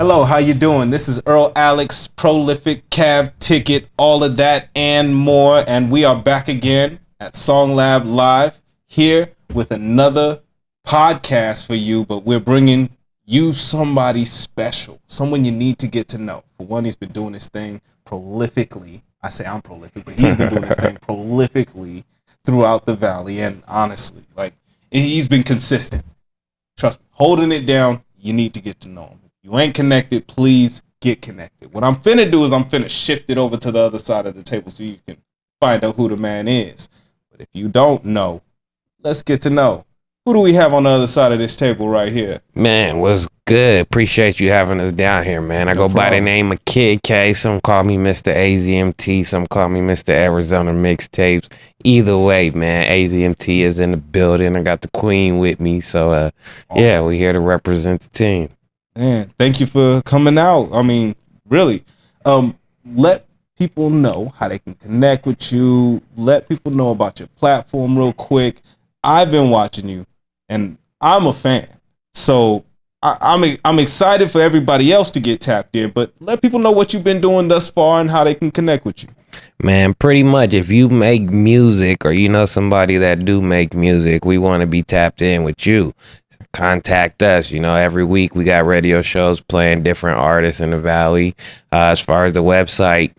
Hello, how you doing? This is EarlAlex, Prolific, Cav Ticket, all of that and more. And we are back again at SongLab Live here with another podcast for you. But we're bringing you somebody special, someone you need to get to know. For one, he's been doing this thing prolifically. I say I'm prolific, but he's been doing this thing prolifically throughout the Valley. And honestly, like, he's been consistent. Trust me, holding it down, you need to get to know him. You ain't connected, please get connected. What I'm finna do is I'm finna shift it over to the other side of the table so you can find out who the man is. But if you don't know, let's get to know. Who do we have on the other side of this table right here? Man, what's good? Appreciate you having us down here, man. I go by the name of Kid K. Some call me Mr. AZMT. Some call me Mr. Arizona Mixtapes. Either way, man, AZMT is in the building. I got the queen with me. So, awesome. Yeah, we're here to represent the team. Man, thank you for coming out. I mean, really, let people know how they can connect with you. Let people know about your platform real quick. I've been watching you, and I'm a fan. So I'm excited for everybody else to get tapped in, but let people know what you've been doing thus far and how they can connect with you. Man, pretty much if you make music or you know somebody that do make music, we want to be tapped in with you. Contact us. You know, every week we got radio shows playing different artists in the Valley. As far as the website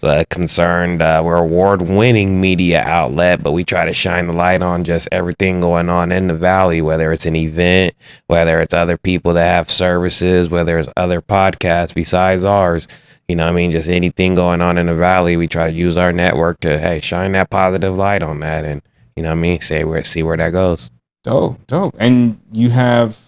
is concerned, we're award-winning media outlet, but we try to shine the light on just everything going on in the Valley, whether it's an event, whether it's other people that have services, whether it's other podcasts besides ours. You know what I mean? Just anything going on in the Valley, we try to use our network to, hey, shine that positive light on that and, you know what I mean, see where that goes. Dope. And you have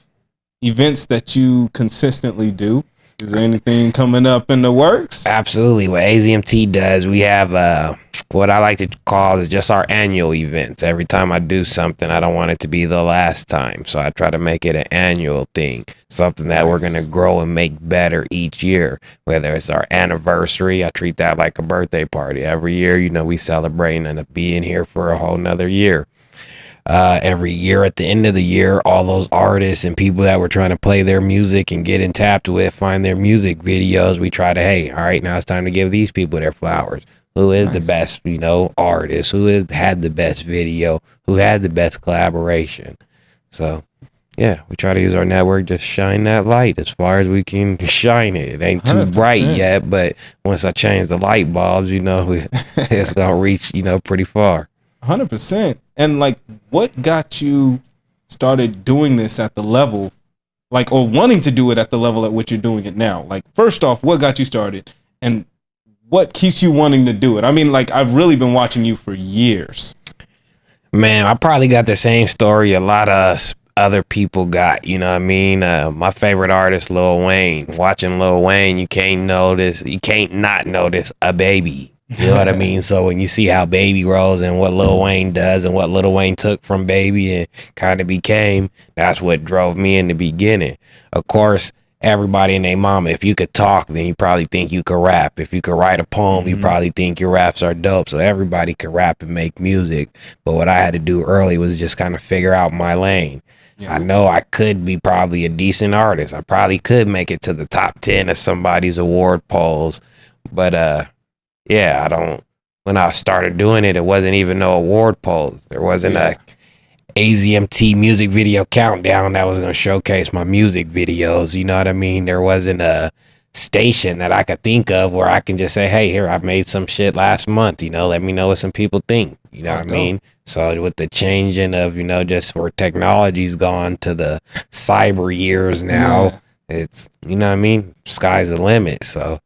events that you consistently do. Is there anything coming up in the works? Absolutely. What AZMT does, we have what I like to call is just our annual events. Every time I do something, I don't want it to be the last time. So I try to make it an annual thing, something that we're going to grow and make better each year. Whether it's our anniversary, I treat that like a birthday party. Every year, you know, we celebrate and end up being here for a whole nother year. Every year at the end of the year, all those artists and people that were trying to play their music and get in tapped with, find their music videos. We try to, hey, all right, now it's time to give these people their flowers. Who is the best, you know, artist? Who had the best video? Who had the best collaboration? So, yeah, we try to use our network to shine that light as far as we can shine it. It ain't too 100%. Bright yet, but once I change the light bulbs, you know, it's going to reach, you know, pretty far. 100%. And like, what got you started doing this at the level, like, or wanting to do it at the level at which you're doing it now? Like, first off, what got you started and what keeps you wanting to do it? I mean, like, I've really been watching you for years. Man, I probably got the same story a lot of other people got, you know what I mean? My favorite artist, Lil Wayne. Watching Lil Wayne, you can't not notice a baby. You know what I mean? So when you see how Baby rolls and what Lil Wayne does and what Lil Wayne took from Baby and kind of became, that's what drove me in the beginning. Of course, everybody and their mama, if you could talk, then you probably think you could rap. If you could write a poem, you probably think your raps are dope. So everybody could rap and make music. But what I had to do early was just kind of figure out my lane. Yeah. I know I could be probably a decent artist. I probably could make it to the top 10 of somebody's award polls. But, yeah, when I started doing it, it wasn't even no award polls. There wasn't a AZMT music video countdown that was going to showcase my music videos. You know what I mean? There wasn't a station that I could think of where I can just say, hey, here, I made some shit last month, you know, let me know what some people think. You know what I mean? So with the changing of, you know, just where technology's gone to the cyber years now, it's, you know what I mean? Sky's the limit. So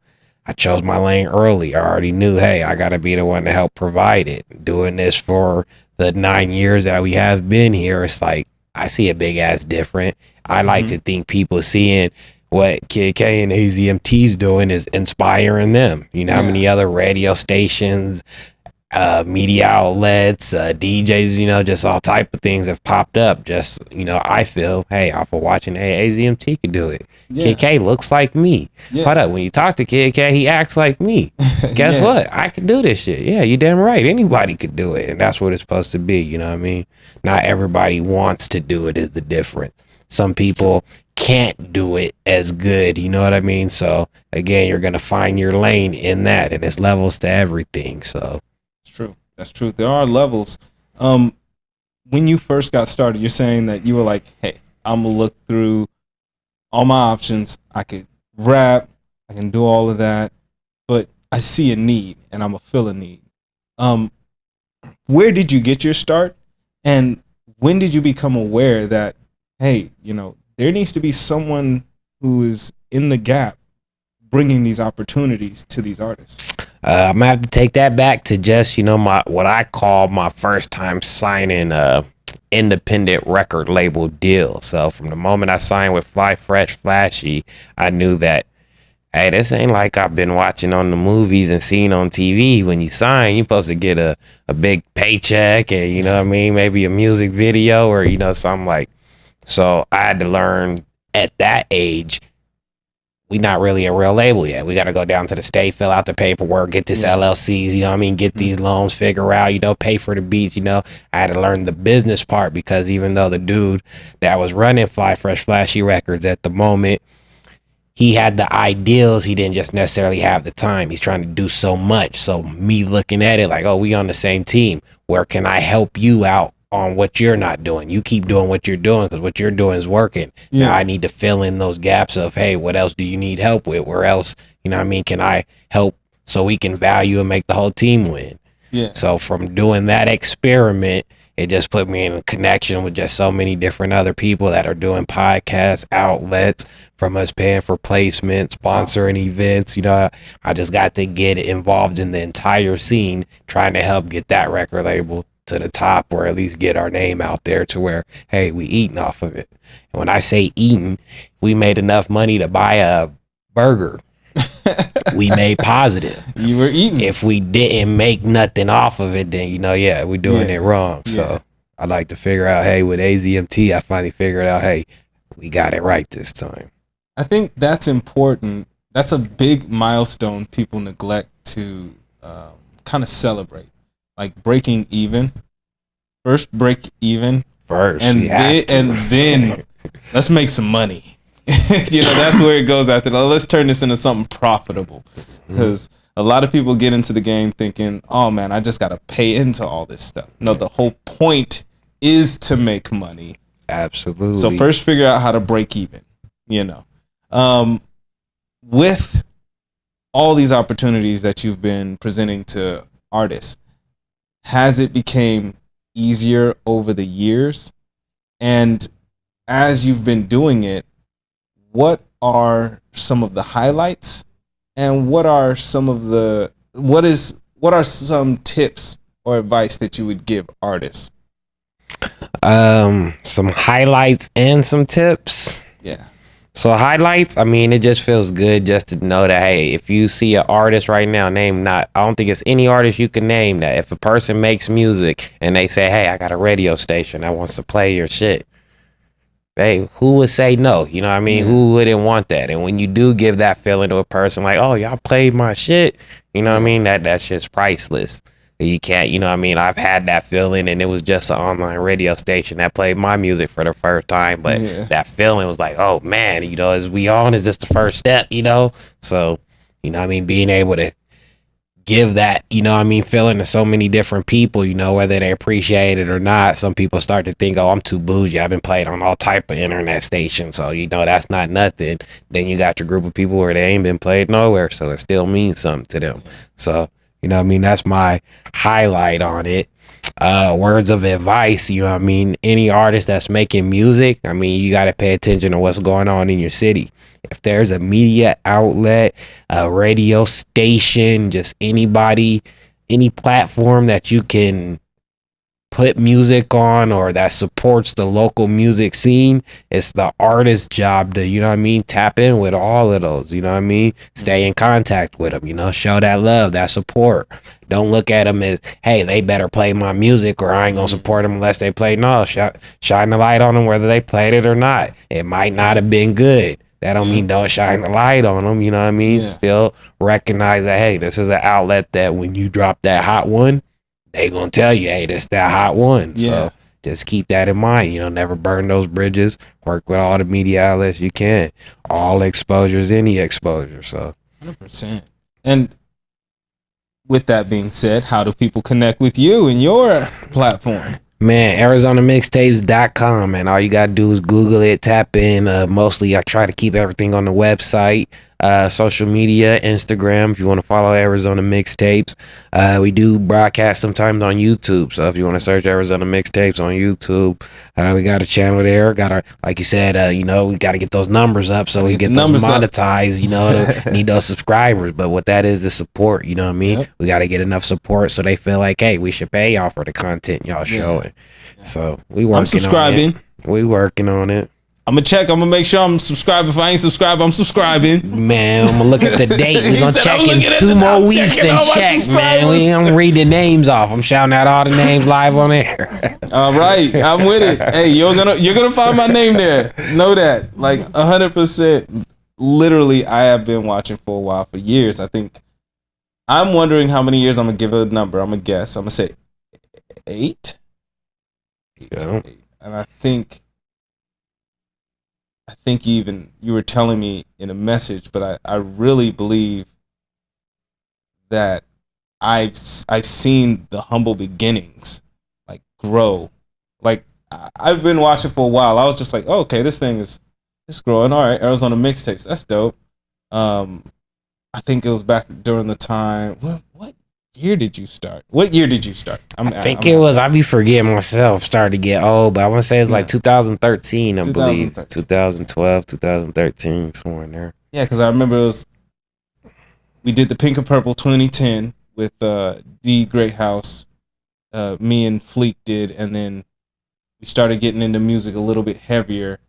I chose my lane early. I already knew, hey, I got to be the one to help provide it. Doing this for the 9 years that we have been here, it's like, I see a big ass difference. I like to think people seeing what Kid K and AZMT's doing is inspiring them. You know how many other radio stations, media outlets, DJs, you know, just all type of things have popped up. Just, you know, I feel, hey, off of watching, hey, AZMT could do it. Kid K looks like me. Hold up, when you talk to Kid K, he acts like me. Guess what? I could do this shit. Yeah, you damn right. Anybody could do it. And that's what it's supposed to be. You know what I mean? Not everybody wants to do it is the difference. Some people can't do it as good. You know what I mean? So again, you're gonna find your lane in that, and it's levels to everything. So It's true. That's true. There are levels. When you first got started, you're saying that you were like, hey, I'm gonna look through all my options. I could rap, I can do all of that, but I see a need and I'm gonna fill a need. Where did you get your start? And when did you become aware that, hey, there needs to be someone who is in the gap bringing these opportunities to these artists? I'm gonna have to take that back to just my what I call my first time signing independent record label deal. So from the moment I signed with Fly Fresh Flashy, I knew that, hey, this ain't like I've been watching on the movies and seeing on TV. When you sign, you're supposed to get a big paycheck and you know what I mean, maybe a music video or something like. So I had to learn at that age, we not really a real label yet. We got to go down to the state, fill out the paperwork, get this LLCs, get these loans, figure out, pay for the beats, I had to learn the business part because even though the dude that was running Fly Fresh Flashy Records at the moment, he had the ideals, he didn't just necessarily have the time. He's trying to do so much. So me looking at it like, oh, we on the same team. Where can I help you out on what you're not doing? You keep doing what you're doing because what you're doing is working. Now I need to fill in those gaps of, hey, what else do you need help with? Where else, can I help so we can value and make the whole team win? Yeah. So from doing that experiment, it just put me in a connection with just so many different other people that are doing podcast outlets, from us paying for placement, sponsoring events. I just got to get involved in the entire scene, trying to help get that record label to the top, or at least get our name out there to where, hey, we eating off of it. And when I say eating, we made enough money to buy a burger. We made positive. You were eating. If we didn't make nothing off of it, then we're doing it wrong. So I like to figure out, hey, with AZMT, I finally figured out, hey, we got it right this time. I think that's important. That's a big milestone people neglect to kind of celebrate, like breaking even. First, break even first, and then let's make some money. That's where it goes after that. Let's turn this into something profitable, because a lot of people get into the game thinking, oh man, I just got to pay into all this stuff. No, the whole point is to make money. Absolutely. So first figure out how to break even, with all these opportunities that you've been presenting to artists, has it became easier over the years? And as you've been doing it, what are some of the highlights, and what are some tips or advice that you would give artists? Some highlights and some tips. Yeah. So highlights, it just feels good just to know that, hey, if you see an artist right now, I don't think it's any artist you can name that if a person makes music and they say, hey, I got a radio station that wants to play your shit, hey, who would say no? Who wouldn't want that? And when you do give that feeling to a person like, oh, y'all played my shit, that shit's priceless. You can't, I've had that feeling, and it was just an online radio station that played my music for the first time, but that feeling was like, oh man, is we on? Is this the first step? So, being able to give that, feeling to so many different people, whether they appreciate it or not. Some people start to think, oh, I'm too bougie, I've been played on all type of internet stations, so that's not nothing. Then you got your group of people where they ain't been played nowhere, so it still means something to them. So that's my highlight on it. Words of advice, any artist that's making music, you got to pay attention to what's going on in your city. If there's a media outlet, a radio station, just anybody, any platform that you can put music on or that supports the local music scene, it's the artist's job to, tap in with all of those, stay in contact with them, show that love, that support. Don't look at them as, hey, they better play my music or I ain't gonna support them unless they play. No, shine the light on them whether they played it or not. It might not have been good. That don't mean don't shine the light on them, Yeah. Still recognize that, hey, this is an outlet that when you drop that hot one, they gonna tell you, hey, this that hot one. Yeah. So just keep that in mind. Never burn those bridges. Work with all the media outlets you can. All exposure is any exposure. So 100%. And with that being said, how do people connect with you and your platform? Man, ArizonaMixtapes.com, man. All you gotta do is Google it, tap in. Mostly I try to keep everything on the website. Social media, Instagram, if you want to follow Arizona Mixtapes. We do broadcast sometimes on YouTube. So if you want to search Arizona Mixtapes on YouTube, we got a channel there. Like you said, we got to get those numbers up so we get those monetized, need those subscribers. But what that is support, you know what I mean? Yep. We got to get enough support so they feel like, hey, we should pay y'all for the content y'all showing. Yeah. So we working I'm subscribing. on it. We working on it. I'm gonna check. I'm gonna make sure I'm subscribed. If I ain't subscribed, I'm subscribing. Man, I'm gonna look at the date. We're gonna check in 2 more weeks and check, man. We gonna read the names off. I'm shouting out all the names live on air. All right, I'm with it. Hey, you're gonna find my name there. Know that, like 100%. Literally, I have been watching for a while, for years. I think. I'm wondering how many years. I'm gonna give a number. I'm gonna guess. I'm gonna say 8. Yeah. 8. And I think you were telling me in a message, but I really believe that I've seen the humble beginnings like grow. Like I've been watching for a while. I was just like, oh, okay, this thing is growing. All right, Arizona Mixtapes, that's dope. I think it was back during the time. What year did you start? What year did you start? I be forgetting myself, started to get old, but I want to say it's like 2013, I believe. 2012, 2013, somewhere in there. Yeah, because I remember we did the Pink and Purple 2010 with D Great House. Me and Fleek did, and then we started getting into music a little bit heavier,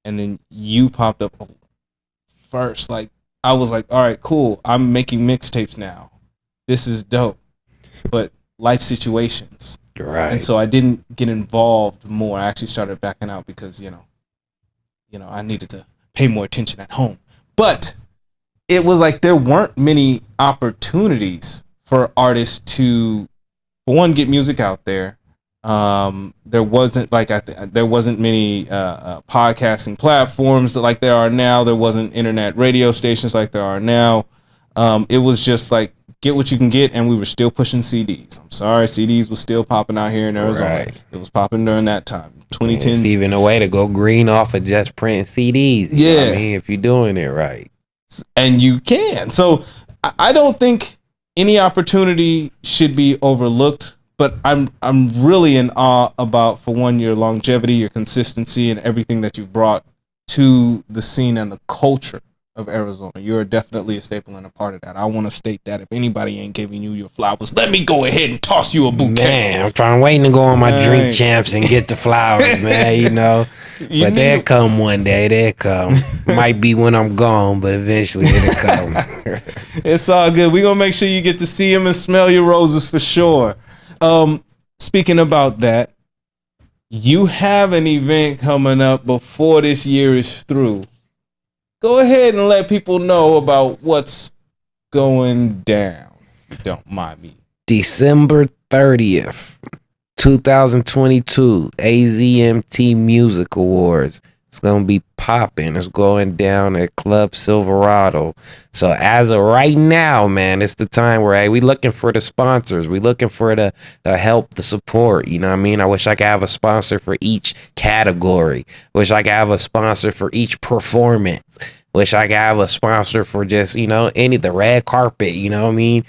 and then you popped up first. Like I was like, all right, cool. I'm making mixtapes now. This is dope, but life situations. Right. And so I didn't get involved more. I actually started backing out because, I needed to pay more attention at home. But it was like there weren't many opportunities for artists to, for one, get music out there. There wasn't there wasn't many podcasting platforms like there are now. There wasn't internet radio stations like there are now. It was just like, get what you can get, and we were still pushing CDs. I'm sorry, CDs was still popping out here in Arizona. Right. It was popping during that time, 2010. It's even a way to go green off of just printing CDs. Yeah, know what I mean, if you're doing it right, and you can. So I don't think any opportunity should be overlooked. But I'm really in awe about, for one, your longevity, your consistency, and everything that you've brought to the scene and the culture of Arizona. You're definitely a staple and a part of that. I want to state that if anybody ain't giving you your flowers, let me go ahead and toss you a bouquet. Man, I'm waiting to go on my Drink Champs and get the flowers, man, But they'll come one day. They'll come. Might be when I'm gone, but eventually it'll come. It's all good. We're going to make sure you get to see them and smell your roses for sure. Speaking about that, you have an event coming up before this year is through. Go ahead and let people know about what's going down, if you don't mind me. December 30th, 2022, AZMT Music Awards. It's going to be popping. It's going down at Club Silverado. So as of right now, man, it's the time where, hey, we looking for the sponsors. We looking for the help, the support. You know what I mean? I wish I could have a sponsor for each category. Wish I could have a sponsor for each performance. Wish I could have a sponsor for just, the red carpet. You know what I mean?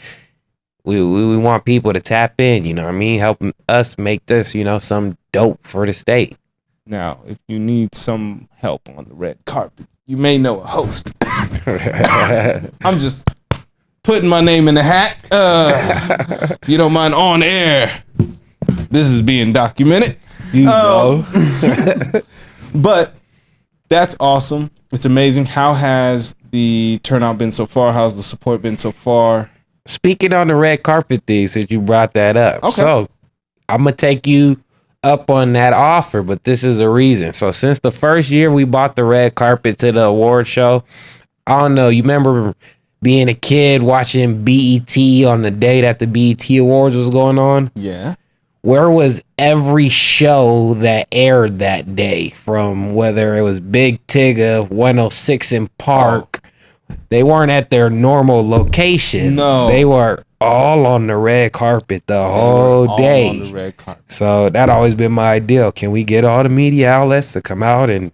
We want people to tap in, you know what I mean? Helping us make this, some dope for the state. Now, if you need some help on the red carpet, you may know a host. I'm just putting my name in the hat. If you don't mind, on air, this is being documented. You know. But that's awesome. It's amazing. How has the turnout been so far? How's the support been so far? Speaking on the red carpet thing, since you brought that up. Okay. So I'm going to take you up on that offer, but this is a reason. So since the first year we bought the red carpet to the award show, I don't know, you remember being a kid watching BET on the day that the BET Awards was going on? Yeah. where was every show that aired that day, from whether it was Big Tigga, 106 in Park? They weren't at their normal locations. No. They were all on the red carpet the whole day. On the red carpet. So that always been my ideal. Can we get all the media outlets to come out and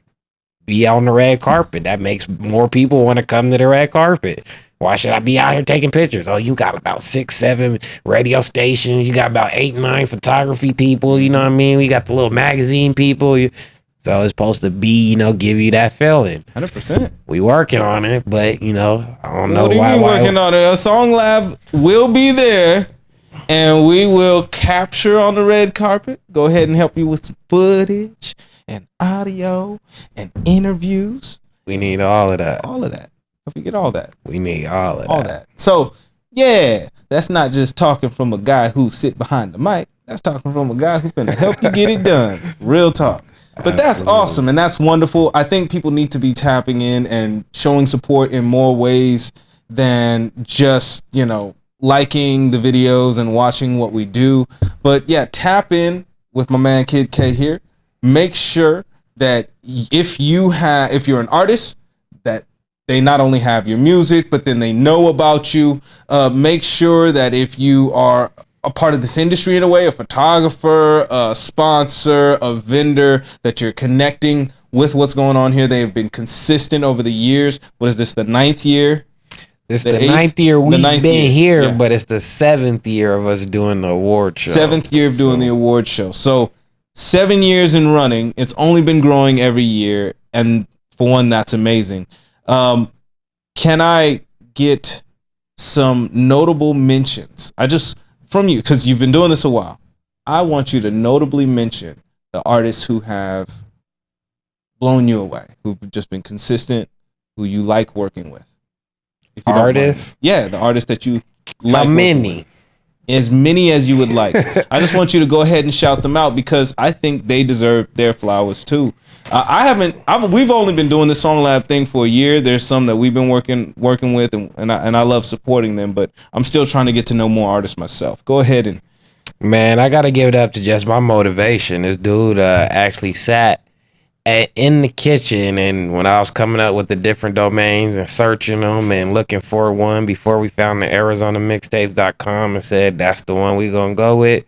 be on the red carpet? That makes more people want to come to the red carpet. Why should I be out here taking pictures? Oh, you got about 6, 7 radio stations. You got about 8, 9 photography people. You know what I mean? We got the little magazine people. So it's supposed to be, give you that feeling. 100%. We working on it, but I don't know why. What do you mean working on it? A SongLab will be there, and we will capture on the red carpet. Go ahead and help you with some footage and audio and interviews. We need all of that. All of that. Don't forget all that. We need all of that. So, yeah, that's not just talking from a guy who sit behind the mic. That's talking from a guy who's gonna help you get it done. Real talk. But that's awesome, and that's wonderful. I think people need to be tapping in and showing support in more ways than just, liking the videos and watching what we do. But yeah, tap in with my man Kid K here. Make sure that if you're an artist, that they not only have your music, but then they know about you. Make sure that if you are a part of this industry in a way, a photographer, a sponsor, a vendor, that you're connecting with what's going on here. They've been consistent over the years. What is this, the 9th year? It's the 9th year we've been here, but it's the 7th year of us doing the award show. 7th year of doing the award show. So 7 years in running. It's only been growing every year. And for one, that's amazing. Can I get some notable mentions? From you, because you've been doing this a while, I want you to notably mention the artists who have blown you away, who've just been consistent, who you like working with. Artists? Yeah, the artists that you like. How many? As many as you would like. I just want you to go ahead and shout them out, because I think they deserve their flowers too. We've only been doing this SongLab thing for a year. There's some that we've been working with, and I love supporting them, but I'm still trying to get to know more artists myself. Go ahead and. Man, I got to give it up to just my motivation. This dude actually sat in the kitchen, and when I was coming up with the different domains and searching them and looking for one before we found the ArizonaMixtapes.com and said, that's the one we going to go with.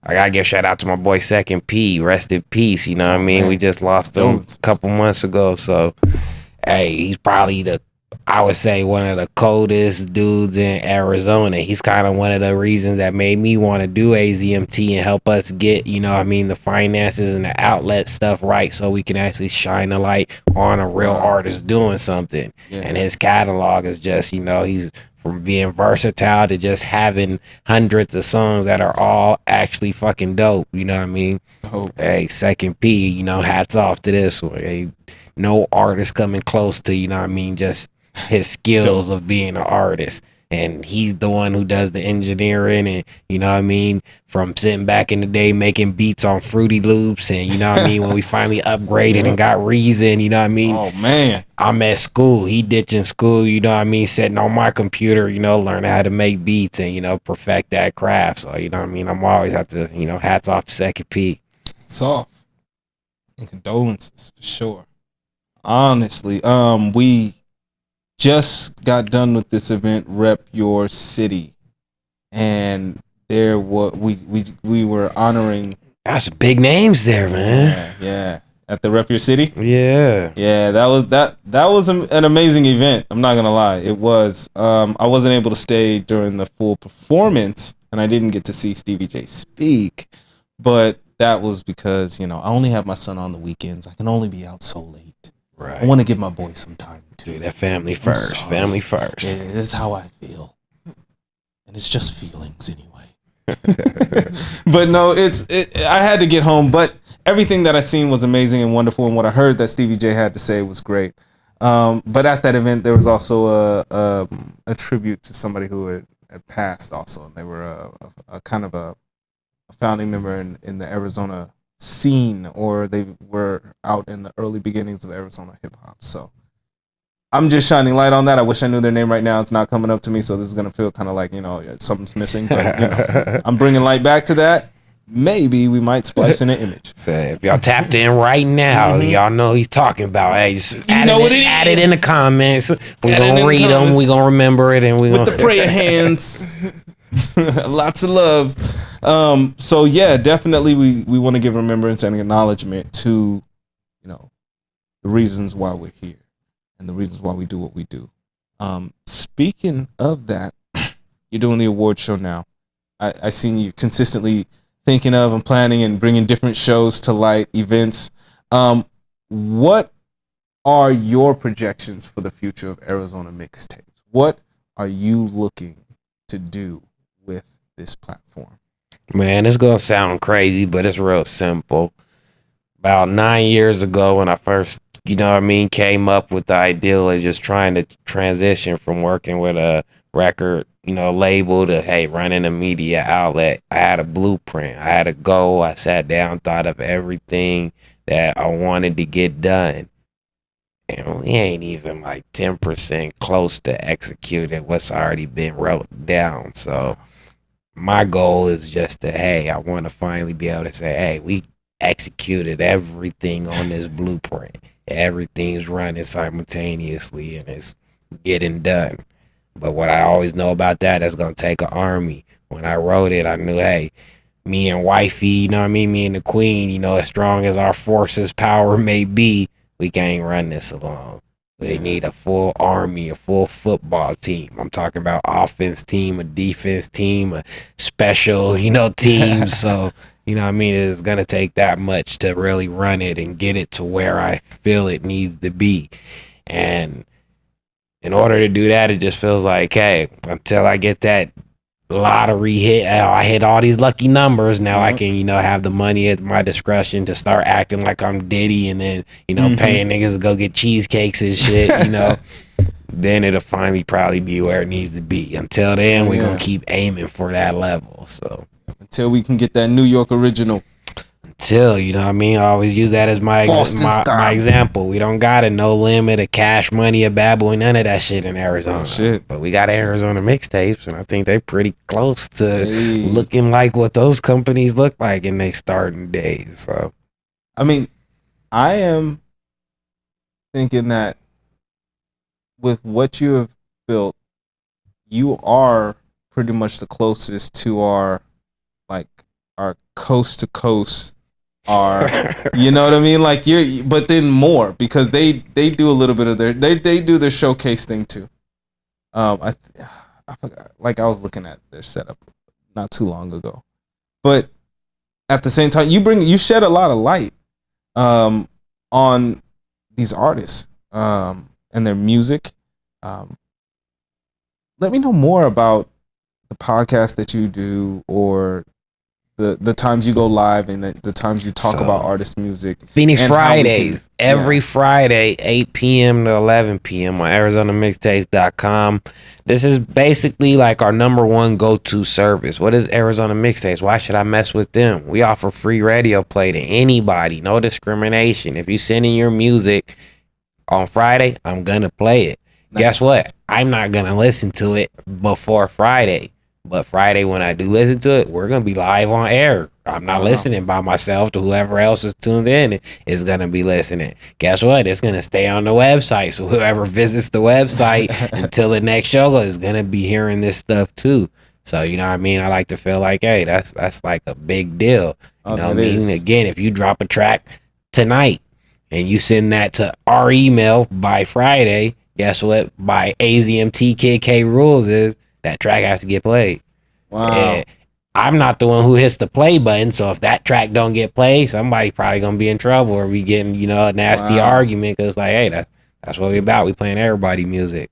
I gotta give shout out to my boy Second P. Rest in peace. You know what I mean? We just lost him a couple months ago. So, hey, he's probably I would say one of the coldest dudes in Arizona. He's kind of one of the reasons that made me want to do AZMT and help us get, the finances and the outlet stuff right, so we can actually shine the light on a real artist doing something. Yeah. And his catalog is just, he's from being versatile to just having hundreds of songs that are all actually fucking dope. You know what I mean? Oh. Hey, Second P, hats off to this one. Hey, no artist coming close to, just his skills of being an artist. And he's the one who does the engineering, and from sitting back in the day making beats on Fruity Loops, and when we finally upgraded and got Reason, oh man, I'm at school, he ditching school, sitting on my computer, learning how to make beats and perfect that craft. So I'm always have to, hats off to Second P. It's off, and condolences for sure. Honestly, we just got done with this event, Rep Your City, and there we were honoring. That's big names there, man. Yeah. At the Rep Your City. Yeah. That was an amazing event. I'm not gonna lie, it was. I wasn't able to stay during the full performance, and I didn't get to see Stevie J speak, but that was because I only have my son on the weekends. I can only be out so late. Right. I want to give my boy some time too. That family first. Family first. Yeah, this is how I feel, and it's just feelings anyway. But no, I had to get home. But everything that I seen was amazing and wonderful, and what I heard that Stevie J had to say was great. But at that event, there was also a tribute to somebody who had passed also, and they were a kind of a founding member in the Arizona scene, or they were out in the early beginnings of Arizona hip hop. So I'm just shining light on that. I wish I knew their name right now. It's not coming up to me, so this is gonna feel kind of like something's missing. But I'm bringing light back to that. maybe we might splice in an image. So if y'all tapped in right now, y'all know he's talking about. Hey, just add it in the comments. We're gonna read them. We're gonna remember it, and we with the prayer hands. Lots of love. So yeah, definitely we want to give remembrance and acknowledgement to, the reasons why we're here and the reasons why we do what we do. Speaking of that, you're doing the award show now. I seen you consistently thinking of and planning and bringing different shows to light, events. What are your projections for the future of Arizona Mixtapes? What are you looking to do with this platform? Man, it's gonna sound crazy, but it's real simple. About 9 years ago, when I first, came up with the idea of just trying to transition from working with a record, label to, hey, running a media outlet, I had a blueprint. I had a goal. I sat down, thought of everything that I wanted to get done. And we ain't even like 10% close to executing what's already been wrote down. So my goal is just to, hey, I want to finally be able to say, hey, we executed everything on this blueprint. Everything's running simultaneously and it's getting done. But what I always know about that's going to take an army. When I wrote it, I knew, hey, me and wifey, me and the queen, as strong as our forces power may be, we can't run this alone. We need a full army, a full football team. I'm talking about offense team, a defense team, a special, team. So, it's going to take that much to really run it and get it to where I feel it needs to be. And in order to do that, it just feels like, hey, until I get that lottery hit, I hit all these lucky numbers. Now I can, have the money at my discretion to start acting like I'm Diddy and then, paying niggas to go get cheesecakes and shit, then it'll finally probably be where it needs to be. Until then, we're going to keep aiming for that level. So until we can get that New York original. Until, I always use that as my example. We don't got a No Limit, a Cash Money, a Bad Boy, none of that shit in Arizona. But we got Arizona Mixtapes, and I think they're pretty close to looking like what those companies look like in their starting days. So, I am thinking that with what you have built, you are pretty much the closest to our coast to coast. You know what I mean? Like but then more because they do a little bit of they do their showcase thing too. I forgot. Like I was looking at their setup not too long ago, but at the same time, you shed a lot of light on these artists and their music. Let me know more about the podcast that you do or the times you go live and the times you talk about artist music. Phoenix Fridays. Every Friday, 8 p.m. to 11 p.m. on ArizonaMixtapes.com. This is basically like our number one go-to service. What is Arizona Mixtapes? Why should I mess with them? We offer free radio play to anybody. No discrimination. If you send in your music on Friday, I'm going to play it. Nice. Guess what? I'm not going to listen to it before Friday. But Friday, when I do listen to it, we're going to be live on air. I'm not listening by myself to whoever else is tuned in is going to be listening. Guess what? It's going to stay on the website. So whoever visits the website until the next show is going to be hearing this stuff too. So, I like to feel like, hey, that's like a big deal. Again, if you drop a track tonight and you send that to our email by Friday, guess what? By AZMT Kid K rules is, that track has to get played. Wow. And I'm not the one who hits the play button, so if that track don't get played, somebody probably gonna be in trouble or be getting, a nasty argument because like, hey, that's what we about. We playing everybody music.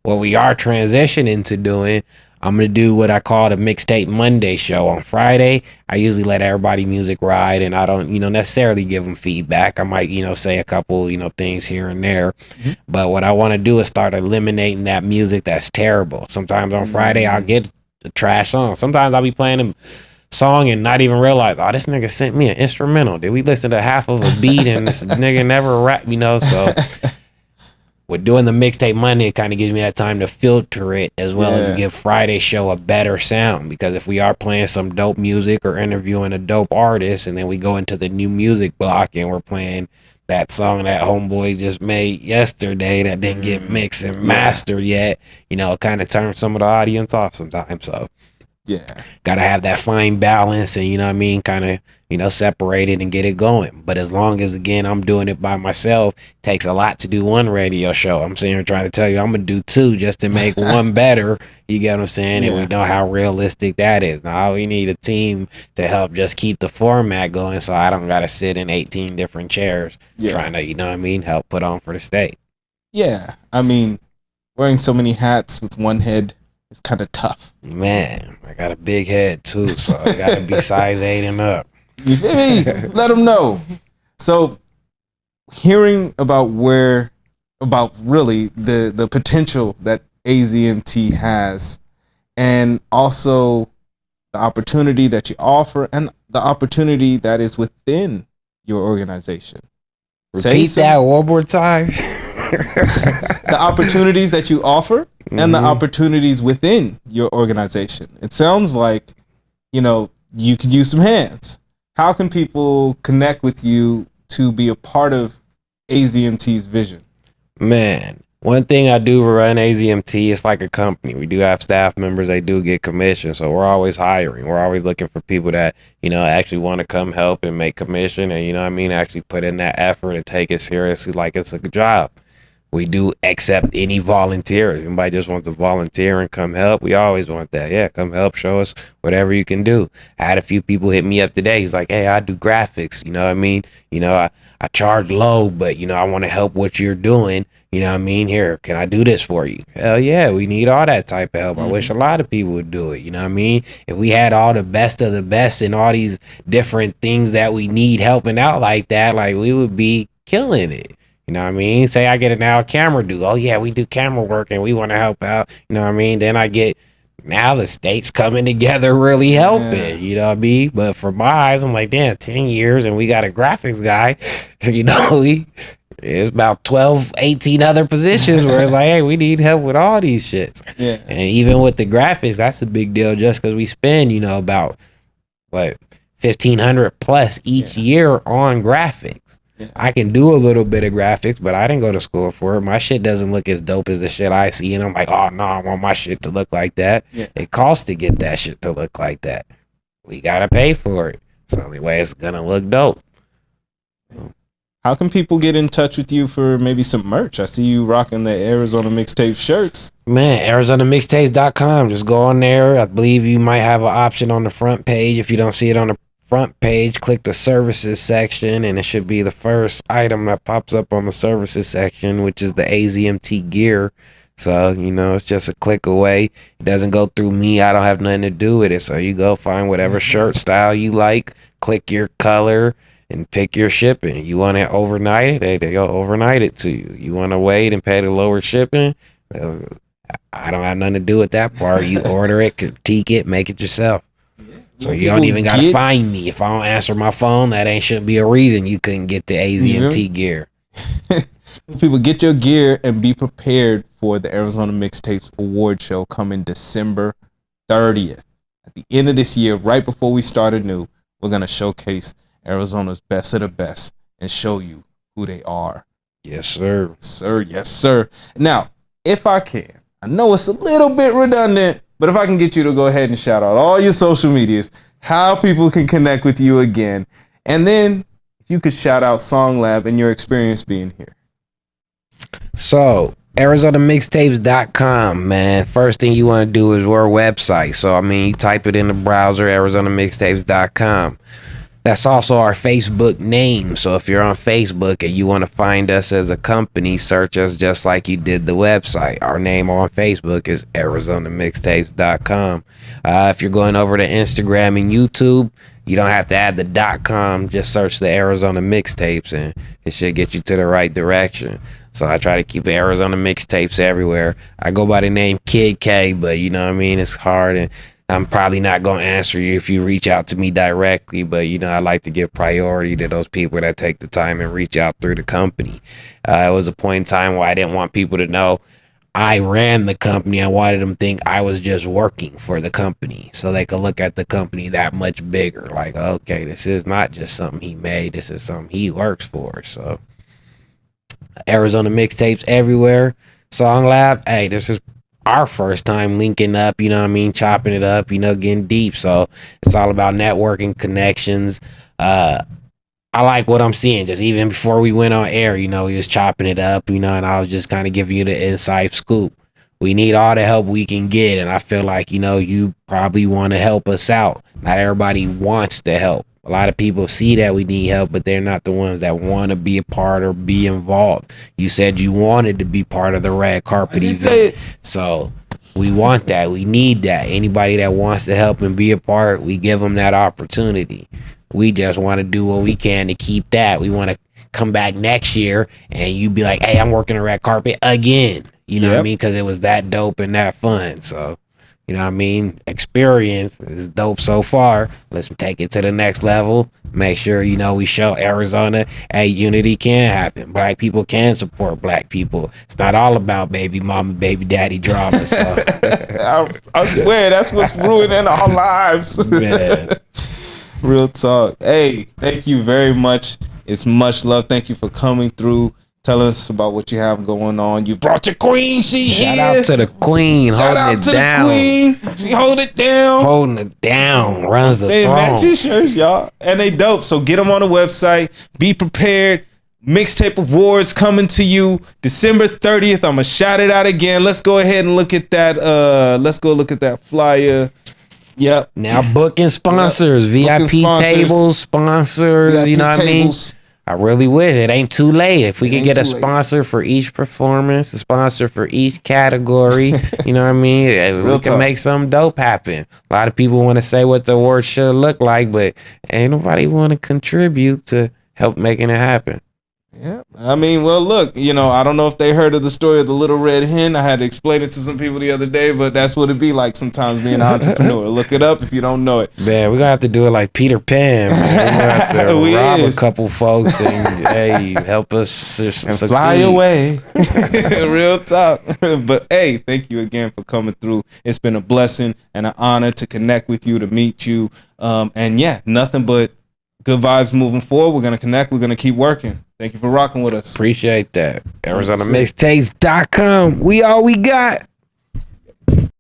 What we are transitioning to doing, I'm gonna do what I call the Mixtape Monday show on Friday. I usually let everybody music ride, and I don't, necessarily give them feedback. I might, say a couple, things here and there. Mm-hmm. But what I want to do is start eliminating that music that's terrible. Sometimes on Friday I'll get the trash song. Sometimes I'll be playing a song and not even realize, oh, this nigga sent me an instrumental. Did we listen to half of a beat and this nigga never rap? So with doing the mixtape Monday, it kind of gives me that time to filter it as well as give Friday's show a better sound. Because if we are playing some dope music or interviewing a dope artist, and then we go into the new music block and we're playing that song that homeboy just made yesterday that didn't get mixed and mastered yet, you know, it kind of turns some of the audience off sometimes. So gotta have that fine balance and, you know what I mean, kind of, you know, separate it and get it going. But as long as, again, I'm doing it by myself, it takes a lot to do one radio show. I'm sitting here trying to tell you I'm gonna do two just to make one better. You get what I'm saying? And we know how realistic that is. Now we need a team to help just keep the format going, so I don't gotta sit in 18 different chairs trying to, you know what I mean, help put on for the state. Yeah, I mean, wearing so many hats with one head, it's kind of tough. Man, I got a big head too, so I gotta be size 8 and up. You feel me? Let them know. So, hearing about really the potential that AZMT has, and also the opportunity that you offer, and the opportunity that is within your organization. Repeat that one more time. The opportunities that you offer and the opportunities within your organization. It sounds like, you know, you could use some hands. How can people connect with you to be a part of AZMT's vision? Man, one thing I do run AZMT, it's like a company. We do have staff members, they do get commission. So we're always hiring. We're always looking for people that, you know, actually want to come help and make commission and, you know what I mean, actually put in that effort and take it seriously like it's a job. We do accept any volunteers. Anybody just wants to volunteer and come help, we always want that. Yeah, come help, show us whatever you can do. I had a few people hit me up today. He's like, hey, I do graphics. You know what I mean? You know, I charge low, but, you know, I want to help what you're doing. You know what I mean? Here, can I do this for you? Hell yeah, we need all that type of help. I wish a lot of people would do it. You know what I mean? If we had all the best of the best and all these different things that we need helping out like that, like we would be killing it. You know what I mean? Say I get it now, a camera dude. Oh yeah, we do camera work and we want to help out. You know what I mean? Then I get now the state's coming together really helping. You know what I mean? But for my eyes, I'm like, damn, 10 years and we got a graphics guy. You know, it's about 12, 18 other positions where it's like, hey, we need help with all these shits. Yeah. And even with the graphics, that's a big deal just because we spend, you know, about what, 1,500 plus each year on graphics. Yeah. I can do a little bit of graphics, but I didn't go to school for it. My shit doesn't look as dope as the shit I see, and I'm like, oh no, I want my shit to look like that. Yeah. It costs to get that shit to look like that. We gotta pay for it. It's the only way it's gonna look dope. How can people get in touch with you for maybe some merch? I see you rocking the Arizona Mixtape shirts. Man, ArizonaMixtapes.com. Just go on there. I believe you might have an option on the front page. If you don't see it on the front page, click the services section and it should be the first item that pops up on the services section, which is the AZMT gear. So, you know, it's just a click away. It doesn't go through me. I don't have nothing to do with it. So you go find whatever shirt style you like, click your color and pick your shipping. You want it overnight, they go overnight it to you. You want to wait and pay the lower shipping, I don't have nothing to do with that part. You order it, critique it, make it yourself. So you don't even gotta find me. If I don't answer my phone, that shouldn't be a reason you couldn't get the AZMT gear. People, get your gear and be prepared for the Arizona Mixtapes Award Show coming December 30th. At the end of this year, right before we start anew, we're gonna showcase Arizona's best of the best and show you who they are. Yes, sir. Yes, sir. Now, if I can, I know it's a little bit redundant, but if I can get you to go ahead and shout out all your social medias, how people can connect with you again, and then if you could shout out SongLab and your experience being here. So, ArizonaMixtapes.com, man. First thing you want to do is our website. So, I mean, you type it in the browser, ArizonaMixtapes.com. That's also our Facebook name. So if you're on Facebook and you want to find us as a company, search us just like you did the website. Our name on Facebook is ArizonaMixtapes.com. If you're going over to Instagram and YouTube, you don't have to add the .com. Just search the Arizona Mixtapes and it should get you to the right direction. So I try to keep Arizona Mixtapes everywhere. I go by the name Kid K, but you know what I mean? It's hard and I'm probably not going to answer you if you reach out to me directly, but I like to give priority to those people that take the time and reach out through the company. It was a point in time where I didn't want people to know I ran the company. I wanted them to think I was just working for the company, so they could look at the company that much bigger. Like, okay, this is not just something he made. This is something he works for. So Arizona mixtapes everywhere. SongLab, hey, this is our first time linking up, chopping it up, getting deep. So it's all about networking, connections. I like what I'm seeing. Just even before we went on air, we was chopping it up, and I was just kind of giving you the inside scoop. We need all the help we can get, and I feel like, you probably want to help us out. Not everybody wants to help. A lot of people see that we need help, but they're not the ones that want to be a part or be involved. You said you wanted to be part of the red carpet event. So we want that. We need that. Anybody that wants to help and be a part, we give them that opportunity. We just want to do what we can to keep that. We want to come back next year and you be like, hey, I'm working the red carpet again. You know what I mean? Because it was that dope and that fun. So, experience is dope so far. Let's take it to the next level. Make sure, we show Arizona, hey, unity can happen. Black people can support black people. It's not all about baby mama, baby daddy drama. So. I swear, that's what's ruining our lives. Man. Real talk. Hey, thank you very much. It's much love. Thank you for coming through. Tell us about what you have going on. You brought your queen. She here. Shout out to the queen. Shout out to the queen. She hold it down. Holding it down. Runs the throne. Matching shirts, y'all. And they dope. So get them on the website. Be prepared. Mixtape Awards coming to you December 30th. I'm going to shout it out again. Let's go ahead and look at that. Let's go look at that flyer. Yep. Now booking sponsors. VIP tables, sponsors. VIP you know what tables. I mean? I really wish it ain't too late. If we could get a sponsor for each performance, a sponsor for each category, you know what I mean? We can make something dope happen. A lot of people want to say what the award should look like, but ain't nobody want to contribute to help making it happen. Yeah, I mean, well, look, I don't know if they heard of the story of the little red hen. I had to explain it to some people the other day, but that's what it be like sometimes being an entrepreneur. Look it up if you don't know it. Man, we're going to have to do it like Peter Pan. Man. We're going to have to rob a couple folks and, hey, help us succeed. Fly away. Real talk. But, hey, thank you again for coming through. It's been a blessing and an honor to connect with you, to meet you. And, yeah, nothing but good vibes moving forward. We're going to connect. We're going to keep working. Thank you for rocking with us. Appreciate that. ArizonaMixtapes.com. We all we got.